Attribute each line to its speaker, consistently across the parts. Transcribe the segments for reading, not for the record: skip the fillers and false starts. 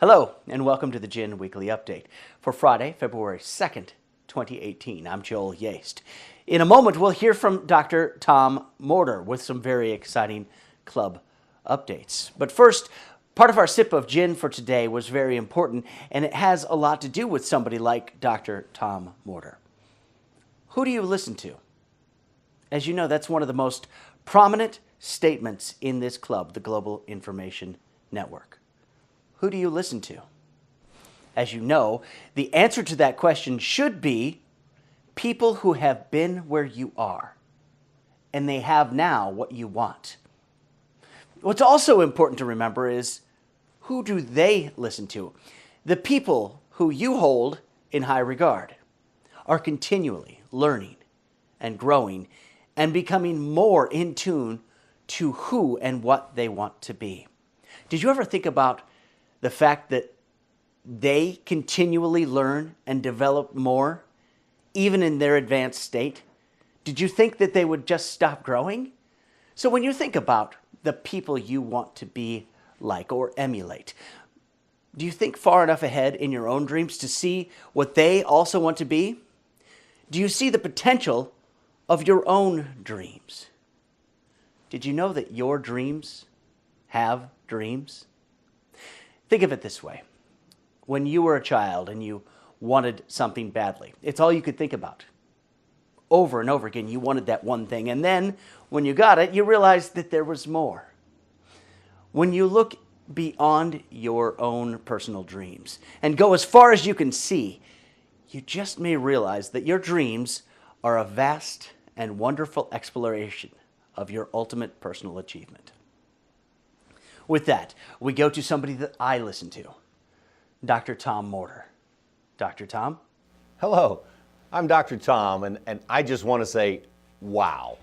Speaker 1: Hello, and welcome to the Gin Weekly Update for Friday, February 2nd, 2018. I'm Joel Yaste. In a moment, we'll hear from Dr. Tom Morter with some very exciting club updates. But first, part of our sip of gin for today was very important, and it has a lot to do with somebody like Dr. Tom Morter. Who do you listen to? As you know, that's one of the most prominent statements in this club, the Global Information Network. Who do you listen to? As you know, the answer to that question should be people who have been where you are, and they have now what you want. What's also important to remember is, who do they listen to? The people who you hold in high regard are continually learning and growing and becoming more in tune to who and what they want to be. Did you ever think about the fact that they continually learn and develop more, even in their advanced state? Did you think that they would just stop growing? So when you think about the people you want to be like or emulate, do you think far enough ahead in your own dreams to see what they also want to be? Do you see the potential of your own dreams? Did you know that your dreams have dreams? Think of it this way. When you were a child and you wanted something badly, it's all you could think about. Over and over again, you wanted that one thing. And then when you got it, you realized that there was more. When you look beyond your own personal dreams and go as far as you can see, you just may realize that your dreams are a vast and wonderful exploration of your ultimate personal achievement. With that, we go to somebody that I listen to, Dr. Tom Morter. Dr. Tom?
Speaker 2: Hello, I'm Dr. Tom, and I just want to say, wow.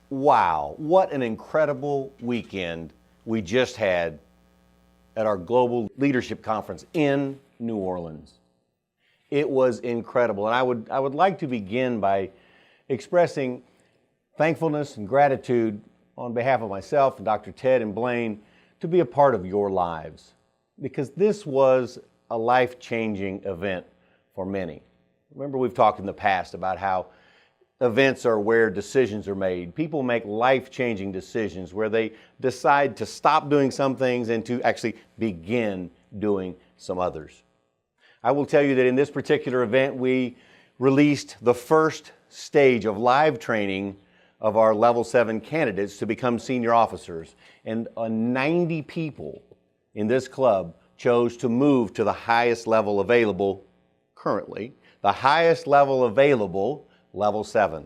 Speaker 2: Wow, what an incredible weekend we just had at our Global Leadership Conference in New Orleans. It was incredible, and I would like to begin by expressing thankfulness and gratitude on behalf of myself and Dr. Ted and Blaine to be a part of your lives, because this was a life-changing event for many. Remember, we've talked in the past about how events are where decisions are made. People make life-changing decisions where they decide to stop doing some things and to actually begin doing some others. I will tell you that in this particular event, we released the first stage of live training of our Level 7 candidates to become senior officers. And 90 people in this club chose to move to the highest level available currently, the highest level available, Level 7.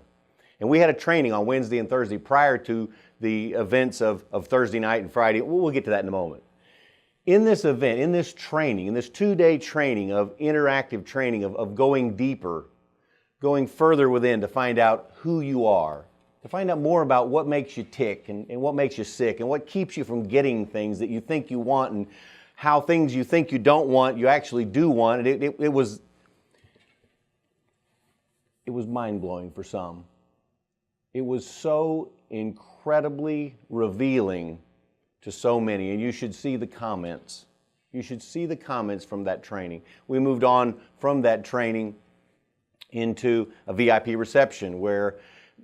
Speaker 2: And we had a training on Wednesday and Thursday prior to the events of Thursday night and Friday. We'll get to that in a moment. In this event, in this training, in this 2-day training of interactive training, of going deeper, going further within to find out who you are, to find out more about what makes you tick and what makes you sick and what keeps you from getting things that you think you want and how things you think you don't want, you actually do want. It was mind-blowing for some. It was so incredibly revealing to so many, and you should see the comments. You should see the comments from that training. We moved on from that training into a VIP reception where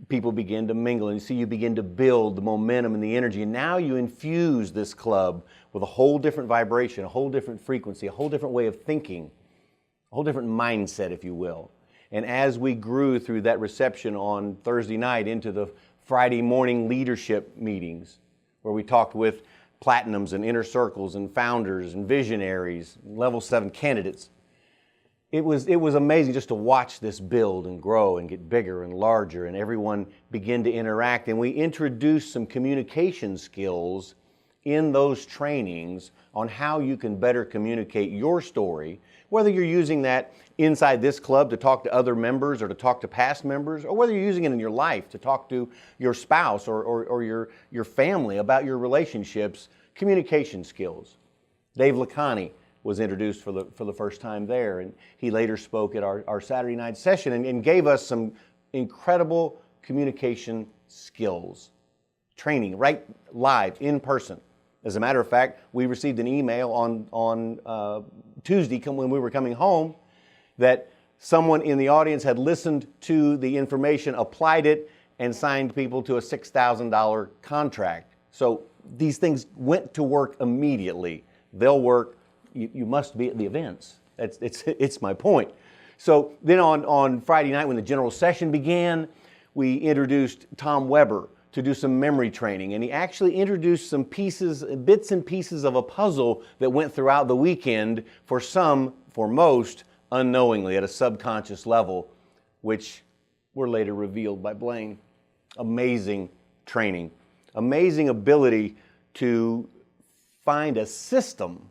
Speaker 2: people begin to mingle, and you begin to build the momentum and the energy. And now you infuse this club with a whole different vibration, a whole different frequency, a whole different way of thinking, a whole different mindset, if you will. And as we grew through that reception on Thursday night into the Friday morning leadership meetings, where we talked with platinums and inner circles and founders and visionaries, Level 7 candidates, It was amazing just to watch this build and grow and get bigger and larger, and everyone begin to interact. And we introduced some communication skills in those trainings on how you can better communicate your story, whether you're using that inside this club to talk to other members or to talk to past members, or whether you're using it in your life to talk to your spouse or your family about your relationships. Communication skills. Dave Lacani was introduced for the first time there, and he later spoke at our Saturday night session and gave us some incredible communication skills training right live in person As a matter of fact, we received an email on Tuesday when we were coming home that someone in the audience had listened to the information, applied it, and signed people to a $6,000 contract. So these things went to work immediately. They'll work. You must be at the events. It's my point. So then on Friday night when the general session began, we introduced Tom Weber to do some memory training, and he actually introduced some bits and pieces of a puzzle that went throughout the weekend for most, unknowingly at a subconscious level, which were later revealed by Blaine. Amazing training, amazing ability to find a system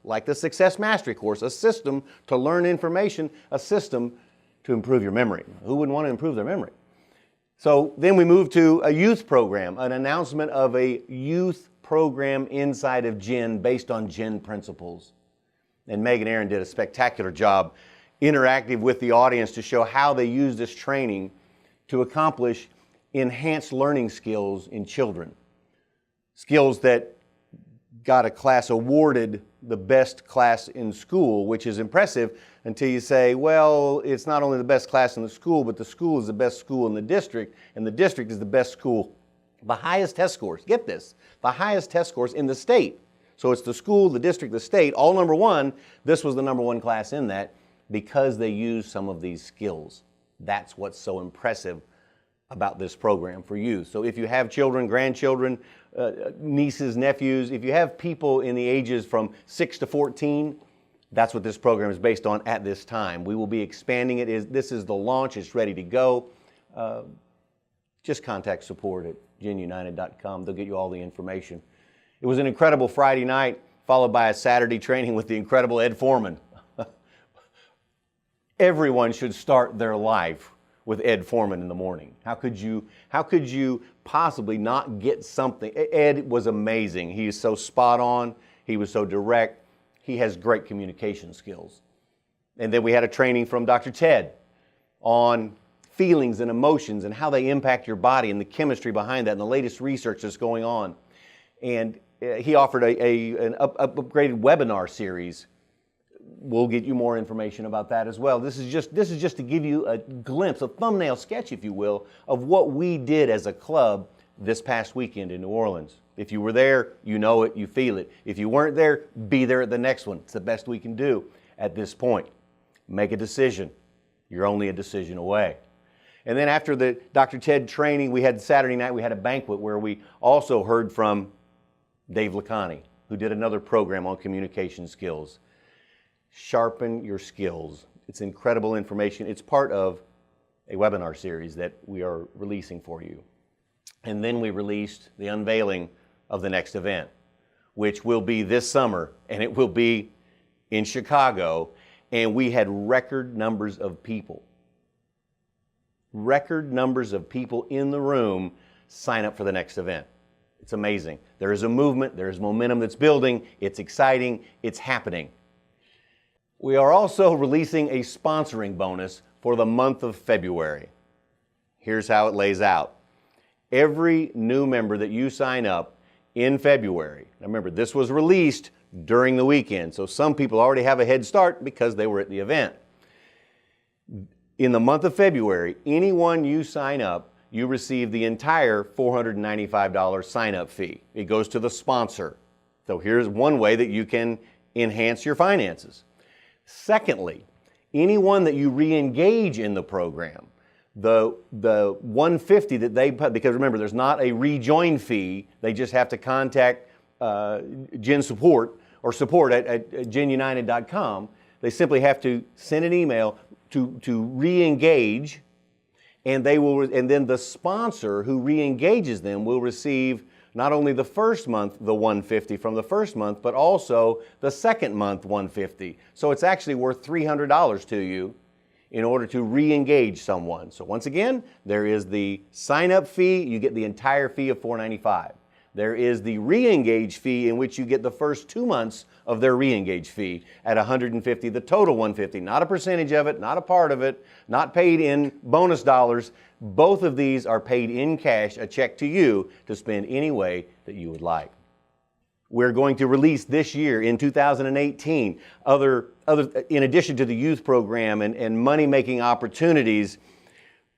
Speaker 2: like the Success Mastery course, a system to learn information, a system to improve your memory. Who wouldn't want to improve their memory? So then we moved to a youth program, an announcement of a youth program inside of GEN based on GEN principles. And Megan Aaron did a spectacular job interactive with the audience to show how they use this training to accomplish enhanced learning skills in children. Skills that got a class awarded the best class in school, which is impressive until you say, well, it's not only the best class in the school, but the school is the best school in the district, and the district is the best school. The highest test scores, get this, the highest test scores in the state. So it's the school, the district, the state, all number one. This was the number one class in that because they used some of these skills. That's what's so impressive about this program for you. So if you have children, grandchildren, nieces, nephews, if you have people in the ages from 6 to 14, that's what this program is based on at this time. We will be expanding it. This is the launch. It's ready to go. Just contact support at genunited.com. They'll get you all the information. It was an incredible Friday night, followed by a Saturday training with the incredible Ed Foreman. Everyone should start their life with Ed Foreman in the morning. How could you possibly not get something? Ed was amazing. He is so spot on. He was so direct. He has great communication skills. And then we had a training from Dr. Ted on feelings and emotions and how they impact your body and the chemistry behind that and the latest research that's going on. And he offered an upgraded webinar series. We'll get you more information about that as well. This is just to give you a glimpse, a thumbnail sketch, if you will, of what we did as a club this past weekend in New Orleans. If you were there, you know it, you feel it. If you weren't there, be there at the next one. It's the best we can do at this point. Make a decision. You're only a decision away. And then after the Dr. Ted training, we had Saturday night, we had a banquet where we also heard from Dave Lacani, who did another program on communication skills. Sharpen your skills. It's incredible information. It's part of a webinar series that we are releasing for you. And then we released the unveiling of the next event, which will be this summer, and it will be in Chicago. And we had record numbers of people. Record numbers of people in the room sign up for the next event. It's amazing. There is a movement, there is momentum that's building, it's exciting, it's happening. We are also releasing a sponsoring bonus for the month of February. Here's how it lays out. Every new member that you sign up in February, now remember this was released during the weekend, so some people already have a head start because they were at the event. In the month of February, anyone you sign up, you receive the entire $495 sign-up fee. It goes to the sponsor. So here's one way that you can enhance your finances. Secondly, anyone that you re-engage in the program, the $150 that they put, because remember, there's not a rejoin fee. They just have to contact Gen Support or support at genunited.com. They simply have to send an email to re-engage, and then the sponsor who re-engages them will receive not only the first month, the $150 from the first month, but also the second month $150. So it's actually worth $300 to you in order to re-engage someone. So once again, there is the sign-up fee. You get the entire fee of $495. There is the re-engage fee in which you get the first 2 months of their re-engage fee at $150, the total $150, not a percentage of it, not a part of it, not paid in bonus dollars. Both of these are paid in cash, a check to you to spend any way that you would like. We're going to release this year in 2018 other in addition to the youth program and money-making opportunities.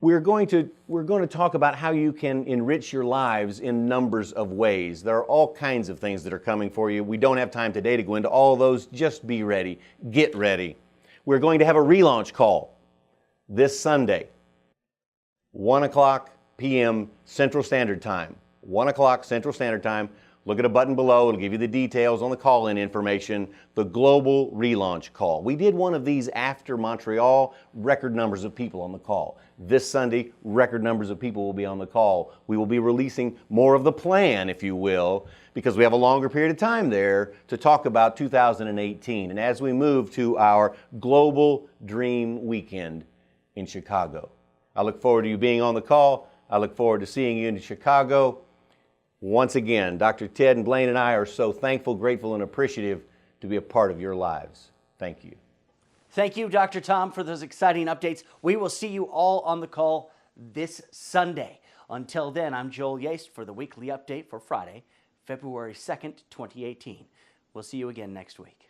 Speaker 2: We're going to talk about how you can enrich your lives in numbers of ways. There are all kinds of things that are coming for you. We don't have time today to go into all of those. Just be ready. Get ready. We're going to have a relaunch call this Sunday, 1 p.m. Central Standard Time. 1 Central Standard Time. Look at a button below. It'll give you the details on the call-in information, the global relaunch call. We did one of these after Montreal, record numbers of people on the call. This Sunday, record numbers of people will be on the call. We will be releasing more of the plan, if you will, because we have a longer period of time there to talk about 2018. And as we move to our Global Dream Weekend in Chicago. I look forward to you being on the call. I look forward to seeing you in Chicago. Once again, Dr. Ted and Blaine and I are so thankful, grateful, and appreciative to be a part of your lives. Thank you.
Speaker 1: Thank you, Dr. Tom, for those exciting updates. We will see you all on the call this Sunday. Until then, I'm Joel Yaste for the weekly update for Friday, February 2nd, 2018. We'll see you again next week.